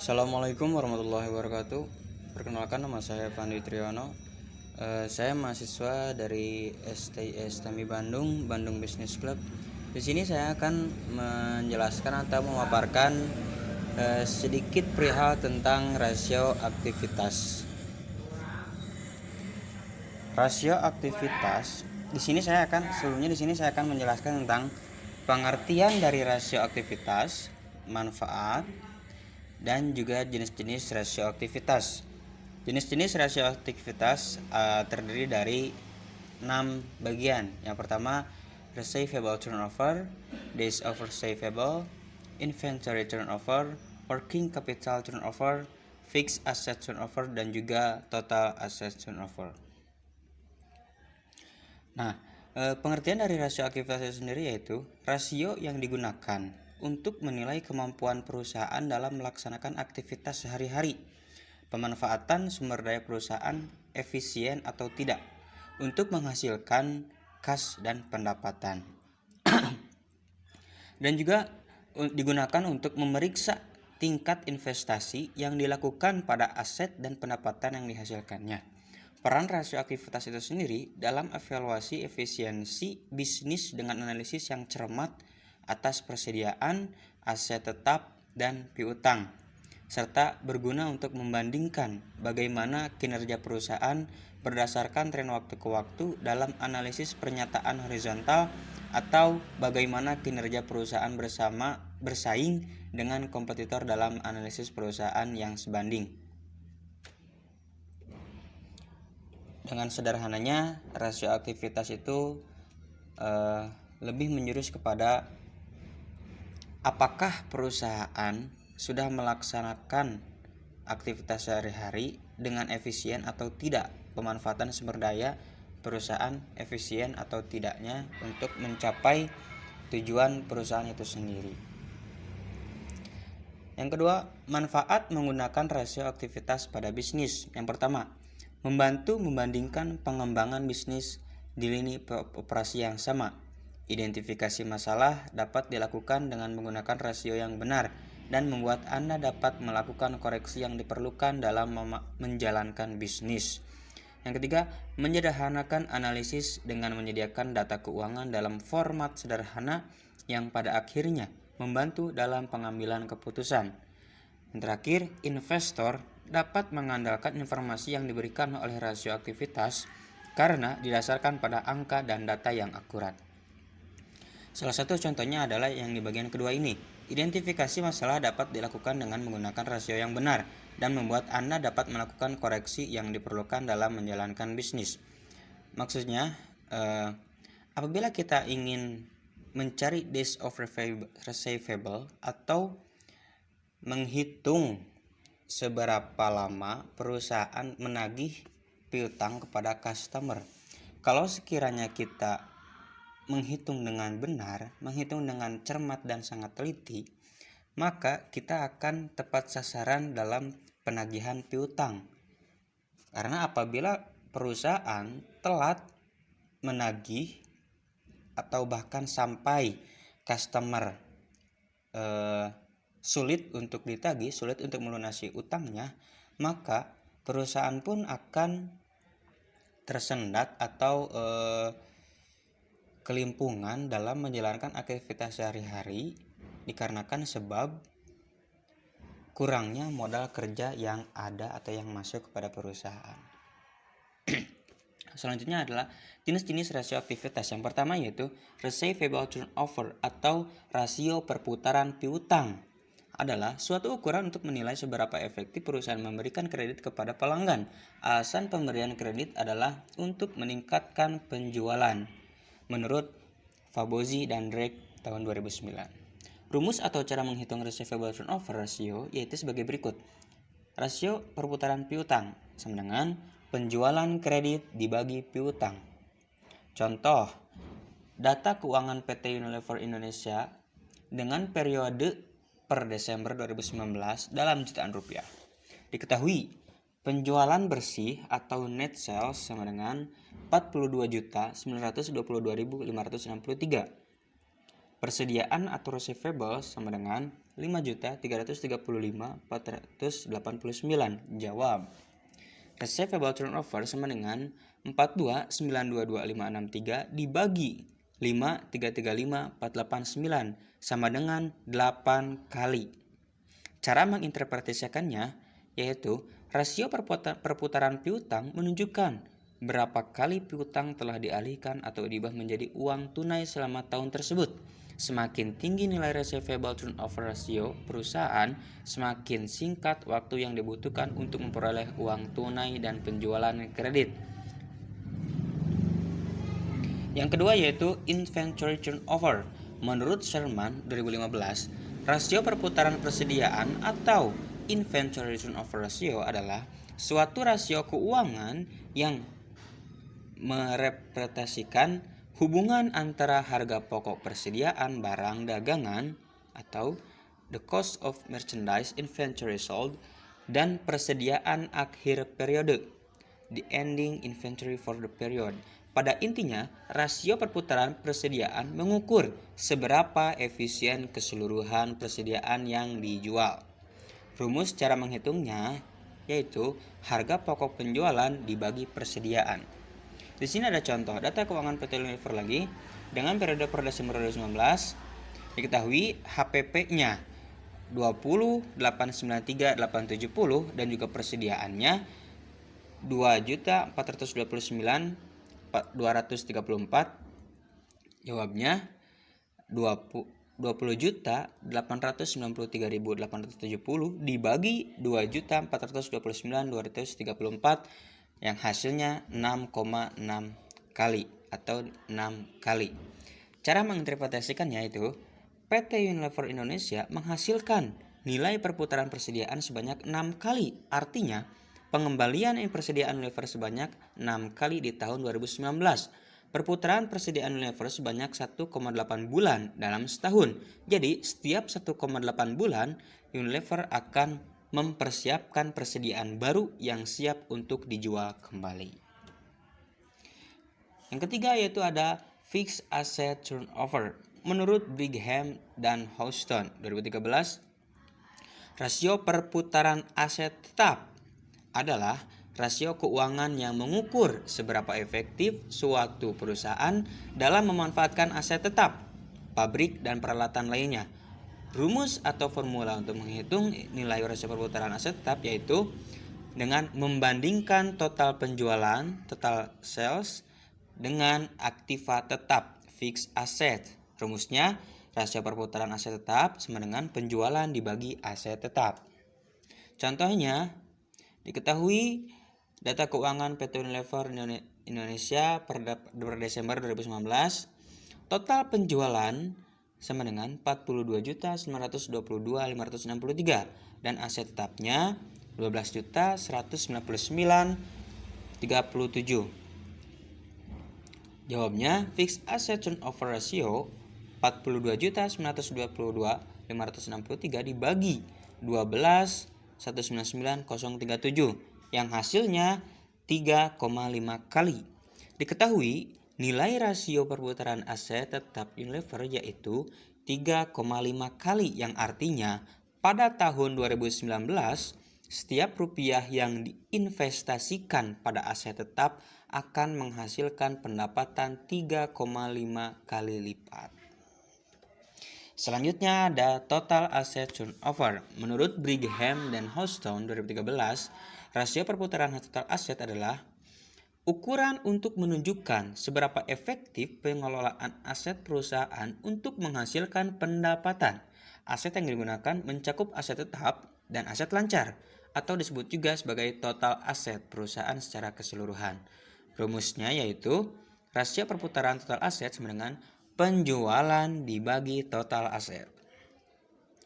Assalamualaikum warahmatullahi wabarakatuh. Perkenalkan, nama saya Pandi Triyono. Saya mahasiswa dari STIS Tami Bandung, Bandung Business Club. Di sini saya akan menjelaskan atau memaparkan sedikit perihal tentang rasio aktivitas. Rasio aktivitas. Di sini saya akan menjelaskan tentang pengertian dari rasio aktivitas, manfaat, dan juga jenis-jenis rasio aktivitas. Jenis-jenis rasio aktivitas terdiri dari 6 bagian. Yang pertama, receivable turnover, days of receivable, inventory turnover, working capital turnover, fixed asset turnover, dan juga total asset turnover. Nah, pengertian dari rasio aktivitas itu sendiri yaitu rasio yang digunakan untuk menilai kemampuan perusahaan dalam melaksanakan aktivitas sehari-hari, pemanfaatan sumber daya perusahaan efisien atau tidak untuk menghasilkan kas dan pendapatan. Dan juga digunakan untuk memeriksa tingkat investasi yang dilakukan pada aset dan pendapatan yang dihasilkannya. Peran rasio aktivitas itu sendiri dalam evaluasi efisiensi bisnis dengan analisis yang cermat atas persediaan, aset tetap, dan piutang, serta berguna untuk membandingkan bagaimana kinerja perusahaan berdasarkan tren waktu ke waktu dalam analisis pernyataan horizontal atau bagaimana kinerja perusahaan bersaing dengan kompetitor dalam analisis perusahaan yang sebanding. Dengan sederhananya, rasio aktivitas itu lebih menjurus kepada apakah perusahaan sudah melaksanakan aktivitas sehari-hari dengan efisien atau tidak, pemanfaatan sumber daya perusahaan efisien atau tidaknya untuk mencapai tujuan perusahaan itu sendiri. Yang kedua, manfaat menggunakan rasio aktivitas pada bisnis. Yang pertama, membantu membandingkan pengembangan bisnis di lini operasi yang sama. Identifikasi masalah dapat dilakukan dengan menggunakan rasio yang benar dan membuat Anda dapat melakukan koreksi yang diperlukan dalam menjalankan bisnis. Yang ketiga, menyederhanakan analisis dengan menyediakan data keuangan dalam format sederhana yang pada akhirnya membantu dalam pengambilan keputusan. Yang terakhir, investor dapat mengandalkan informasi yang diberikan oleh rasio aktivitas karena didasarkan pada angka dan data yang akurat. Salah satu contohnya adalah yang di bagian kedua ini. Identifikasi masalah dapat dilakukan dengan menggunakan rasio yang benar dan membuat Anda dapat melakukan koreksi yang diperlukan dalam menjalankan bisnis. Maksudnya, apabila kita ingin mencari days of receivable atau menghitung seberapa lama perusahaan menagih piutang kepada customer, kalau sekiranya kita menghitung dengan benar, menghitung dengan cermat dan sangat teliti, maka kita akan tepat sasaran dalam penagihan piutang. Karena apabila perusahaan telat menagih atau bahkan sampai customer sulit untuk ditagih, sulit untuk melunasi utangnya, maka perusahaan pun akan tersendat atau kelimpungan dalam menjalankan aktivitas sehari-hari dikarenakan sebab kurangnya modal kerja yang ada atau yang masuk kepada perusahaan. Selanjutnya adalah jenis-jenis rasio aktivitas. Yang pertama yaitu receivable turnover atau rasio perputaran piutang. Adalah suatu ukuran untuk menilai seberapa efektif perusahaan memberikan kredit kepada pelanggan. Alasan pemberian kredit adalah untuk meningkatkan penjualan, menurut Fabozzi dan Drake tahun 2009. Rumus atau cara menghitung receivable turnover ratio yaitu sebagai berikut. Rasio perputaran piutang sama dengan penjualan kredit dibagi piutang. Contoh, data keuangan PT Unilever Indonesia dengan periode per Desember 2019 dalam jutaan rupiah. Diketahui, penjualan bersih atau net sales sama dengan 42.922.563. Persediaan atau receivable sama dengan 5.335.489. Jawab. Receivable turnover sama dengan 42.922.563 dibagi 5.335.489 sama dengan 8 kali. Cara menginterpretasikannya yaitu rasio perputaran piutang menunjukkan berapa kali piutang telah dialihkan atau diubah menjadi uang tunai selama tahun tersebut. Semakin tinggi nilai receivable turnover ratio perusahaan, semakin singkat waktu yang dibutuhkan untuk memperoleh uang tunai dan penjualan kredit. Yang kedua yaitu inventory turnover. Menurut Sherman 2015, rasio perputaran persediaan atau inventory turnover ratio adalah suatu rasio keuangan yang merepresentasikan hubungan antara harga pokok persediaan barang dagangan atau the cost of merchandise inventory sold dan persediaan akhir periode, the ending inventory for the period. Pada intinya, rasio perputaran persediaan mengukur seberapa efisien keseluruhan persediaan yang dijual. Rumus cara menghitungnya yaitu harga pokok penjualan dibagi persediaan. Di sini ada contoh data keuangan PT Unilever lagi dengan periode per Desember 2019. Diketahui HPP-nya 20, 893, 870 dan juga persediaannya 2.429.234. Jawabnya 20.893.870 dibagi 2.429.234 yang hasilnya 6,6 kali atau 6 kali. Cara menginterpretasikannya itu PT Unilever Indonesia menghasilkan nilai perputaran persediaan sebanyak 6 kali. Artinya pengembalian persediaan Unilever sebanyak 6 kali di tahun 2019. Perputaran persediaan Unilever sebanyak 1,8 bulan dalam setahun. Jadi setiap 1,8 bulan Unilever akan mempersiapkan persediaan baru yang siap untuk dijual kembali. Yang ketiga yaitu ada fixed asset turnover. Menurut Brigham dan Houston 2013, rasio perputaran aset tetap adalah rasio keuangan yang mengukur seberapa efektif suatu perusahaan dalam memanfaatkan aset tetap, pabrik dan peralatan lainnya. Rumus atau formula untuk menghitung nilai rasio perputaran aset tetap yaitu dengan membandingkan total penjualan, total sales, dengan aktiva tetap, fixed asset. Rumusnya, rasio perputaran aset tetap sama dengan penjualan dibagi aset tetap. Contohnya, diketahui data keuangan PT Unilever Indonesia per Desember 2019, total penjualan sama dengan 42.922.563 dan aset tetapnya 12.199.37. Jawabnya fixed asset turnover ratio 42.922.563 dibagi 12.199.037 yang hasilnya 3,5 kali. Diketahui nilai rasio perputaran aset tetap Unilever yaitu 3,5 kali yang artinya pada tahun 2019 setiap rupiah yang diinvestasikan pada aset tetap akan menghasilkan pendapatan 3,5 kali lipat. Selanjutnya ada total asset turnover. Menurut Brigham dan Houston 2013, rasio perputaran total aset adalah ukuran untuk menunjukkan seberapa efektif pengelolaan aset perusahaan untuk menghasilkan pendapatan. Aset yang digunakan mencakup aset tetap dan aset lancar, atau disebut juga sebagai total aset perusahaan secara keseluruhan. Rumusnya yaitu rasio perputaran total aset sama dengan penjualan dibagi total aset.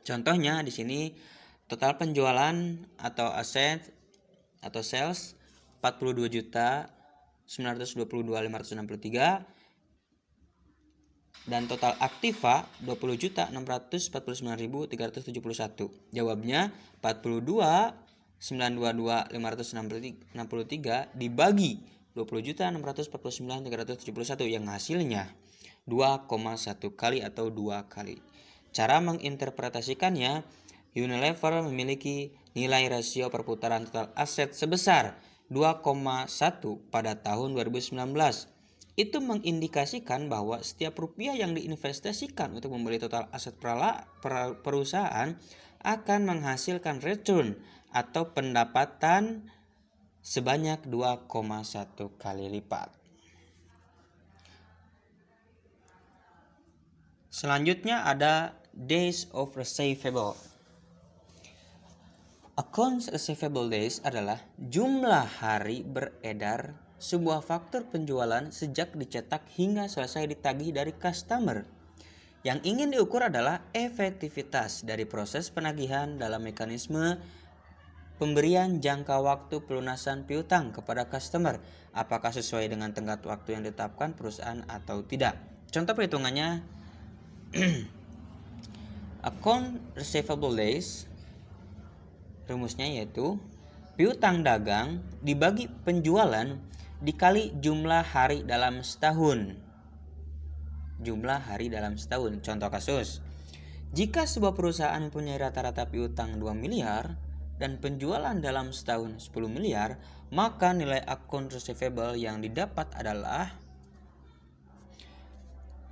Contohnya di sini total penjualan atau aset atau sales 42.922.563 dan total aktiva 20.649.371. Jawabnya 42.922.563 dibagi 20.649.371 yang hasilnya 2,1 kali atau 2 kali. Cara menginterpretasikannya, Unilever memiliki nilai rasio perputaran total aset sebesar 2,1 pada tahun 2019. Itu mengindikasikan bahwa setiap rupiah yang diinvestasikan untuk membeli total aset perusahaan akan menghasilkan return atau pendapatan sebanyak 2,1 kali lipat. Selanjutnya ada Days of Receivable. Accounts receivable days adalah jumlah hari beredar sebuah faktur penjualan sejak dicetak hingga selesai ditagih dari customer. Yang ingin diukur adalah efektivitas dari proses penagihan dalam mekanisme pemberian jangka waktu pelunasan piutang kepada customer, apakah sesuai dengan tenggat waktu yang ditetapkan perusahaan atau tidak. Contoh perhitungannya, account receivable days rumusnya yaitu piutang dagang dibagi penjualan dikali jumlah hari dalam setahun. Contoh kasus, jika sebuah perusahaan mempunyai rata-rata piutang 2 miliar dan penjualan dalam setahun 10 miliar, maka nilai account receivable yang didapat adalah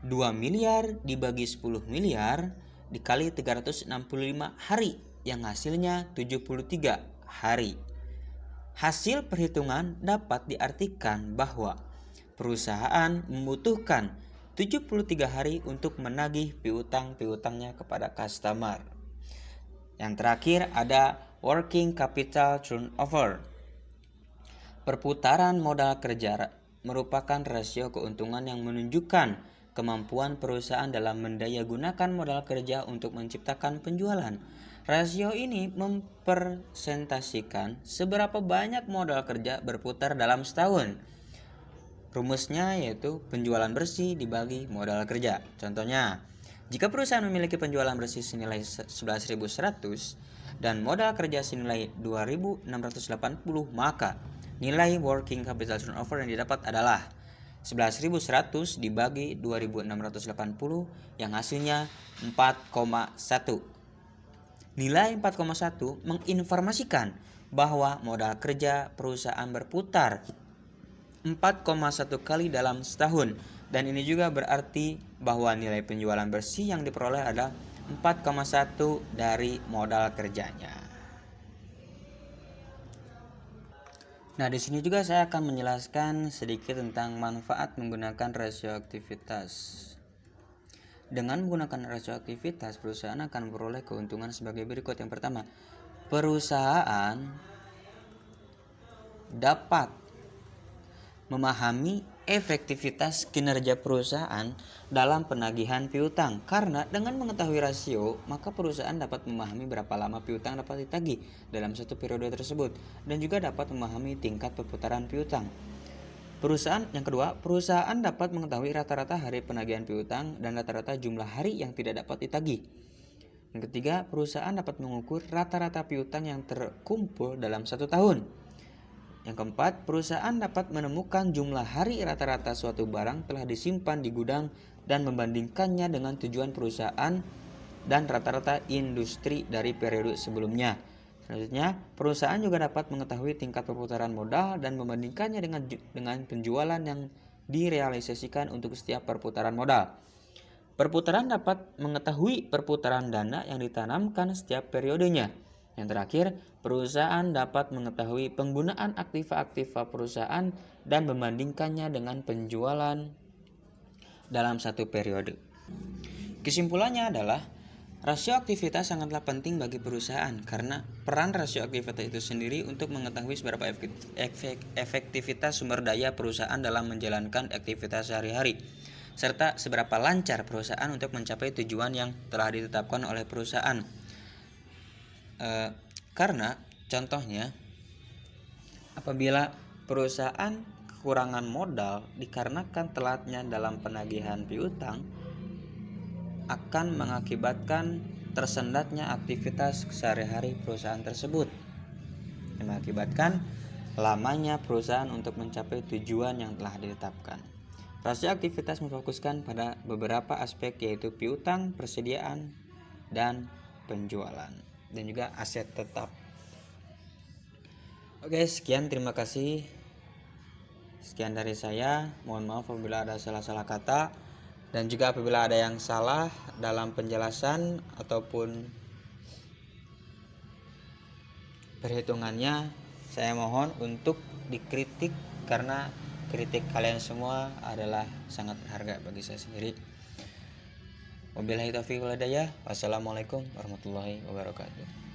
2 miliar dibagi 10 miliar dikali 365 hari yang hasilnya 73 hari. Hasil perhitungan dapat diartikan bahwa perusahaan membutuhkan 73 hari untuk menagih piutang-piutangnya kepada customer. Yang terakhir ada working capital turnover. Perputaran modal kerja merupakan rasio keuntungan yang menunjukkan kemampuan perusahaan dalam mendayagunakan modal kerja untuk menciptakan penjualan. Rasio ini mempresentasikan seberapa banyak modal kerja berputar dalam setahun. Rumusnya yaitu penjualan bersih dibagi modal kerja. Contohnya, jika perusahaan memiliki penjualan bersih senilai 11.100 dan modal kerja senilai 2.680, maka nilai working capital turnover yang didapat adalah 11.100 dibagi 2.680 yang hasilnya 4,1. Nilai 4,1 menginformasikan bahwa modal kerja perusahaan berputar 4,1 kali dalam setahun, dan ini juga berarti bahwa nilai penjualan bersih yang diperoleh adalah 4,1 dari modal kerjanya. Nah, di sini juga saya akan menjelaskan sedikit tentang manfaat menggunakan rasio aktivitas. Dengan menggunakan rasio aktivitas, perusahaan akan memperoleh keuntungan sebagai berikut. Yang pertama, perusahaan dapat memahami efektivitas kinerja perusahaan dalam penagihan piutang, karena dengan mengetahui rasio, maka perusahaan dapat memahami berapa lama piutang dapat ditagih dalam satu periode tersebut, dan juga dapat memahami tingkat perputaran piutang. Yang kedua, perusahaan dapat mengetahui rata-rata hari penagihan piutang dan rata-rata jumlah hari yang tidak dapat ditagih. Yang ketiga, perusahaan dapat mengukur rata-rata piutang yang terkumpul dalam 1 tahun. Yang keempat, perusahaan dapat menemukan jumlah hari rata-rata suatu barang telah disimpan di gudang dan membandingkannya dengan tujuan perusahaan dan rata-rata industri dari periode sebelumnya. Selanjutnya, perusahaan juga dapat mengetahui tingkat perputaran modal dan membandingkannya dengan penjualan yang direalisasikan untuk setiap perputaran modal. Perputaran dapat mengetahui perputaran dana yang ditanamkan setiap periodenya. Yang terakhir, perusahaan dapat mengetahui penggunaan aktiva-aktiva perusahaan dan membandingkannya dengan penjualan dalam satu periode. Kesimpulannya adalah rasio aktivitas sangatlah penting bagi perusahaan, karena peran rasio aktivitas itu sendiri untuk mengetahui seberapa efektivitas sumber daya perusahaan dalam menjalankan aktivitas sehari-hari, serta seberapa lancar perusahaan untuk mencapai tujuan yang telah ditetapkan oleh perusahaan. Karena contohnya, apabila perusahaan kekurangan modal dikarenakan telatnya dalam penagihan piutang, akan mengakibatkan tersendatnya aktivitas sehari-hari perusahaan tersebut, yang mengakibatkan lamanya perusahaan untuk mencapai tujuan yang telah ditetapkan. Rasio aktivitas memfokuskan pada beberapa aspek yaitu piutang, persediaan, dan penjualan, dan juga aset tetap. Oke, sekian, terima kasih. Sekian dari saya. Mohon maaf apabila ada salah-salah kata, dan juga apabila ada yang salah dalam penjelasan ataupun perhitungannya, saya mohon untuk dikritik, karena kritik kalian semua adalah sangat berharga bagi saya sendiri. Wabillahi taufiq wal hidayah. Wassalamualaikum warahmatullahi wabarakatuh.